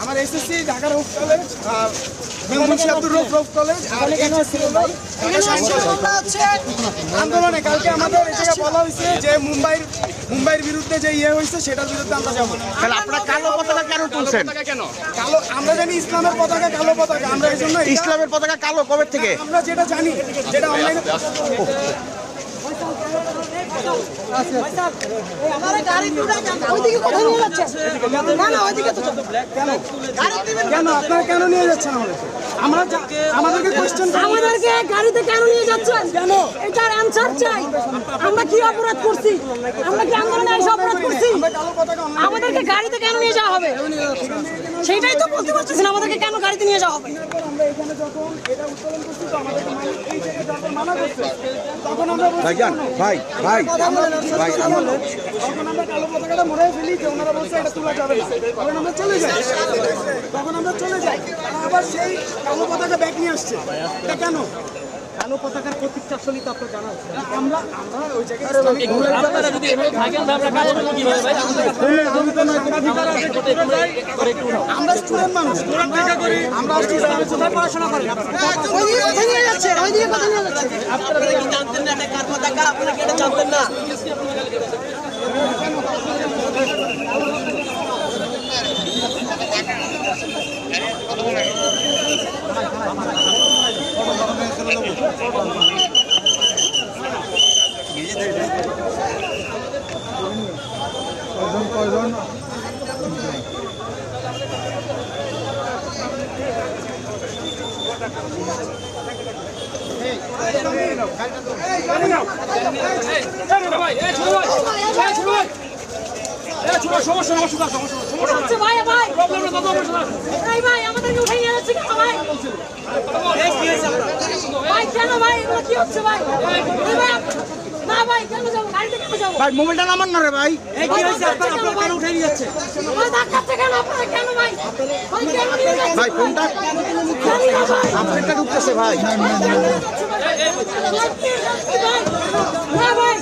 আমার এসএসসি ঢাকা রূপ college college আন্দোলনে কালকে আমাদের এই জায়গায় বলা হয়েছে যে মুম্বাইয়ের বিরুদ্ধে যে ইয়ে হয়েছে সেটার বিরুদ্ধে আমরা যাবো। তাহলে আপনারা কালো পতাকা কেন তুলছেন? কালো আমরা জানি ইসলামের পতাকা কালো পতাকা, আমরা এই জন্য ইসলামের পতাকা কালো কবে থেকে? আমরা যেটা জানি যেটা অনলাইনে কেন আপনারা কেন নিয়ে যাচ্ছেন আমাদেরকে কোশ্চেন আমাদেরকে গাড়িতে কেন নিয়ে যাচ্ছেন? কেন এটার অ্যানসার চাই। আমরা কি অপরাধ করছি? আমরা কি আন্দোলনে এসে অপরাধ করছি? আমাদেরকে গাড়িতে কেন নিয়ে যাওয়া হবে সেটাই তো বলতে পারতেছেন। আমাদেরকে কেন গাড়িতে নিয়ে যাওয়া হবে? আমরা এখানে যখন এটা উত্তোলন করছি তো আমাদেরকে এই জায়গায় যখন মানা করছে তখন আমরা ভাইজান ভাই তখন আমরা কালো পতাকাটা মরে ফেলি যে ওনারা বলছে এটা তোলা যাবে না, তখন আমরা চলে যাই আবার সেই কালো পতাকা ব্যাগ নিয়ে আসছে। এটা কেন? কালো পতাকার প্রতীকটা আসলে তো আপনার জানা আছে। আমরা ওই জায়গায় আমরা স্টুডেন্ট মানুষ, আমরা পড়াশোনা করি। আপনারা কি জানতেন না এটা কার পতাকা? আপনারা কি এটা জানতেন না? ভাই মোবাইলটা নামান না রে ভাই। ভাই ফোনটা আপনারটা ঢুকতেছে ভাই। ভাই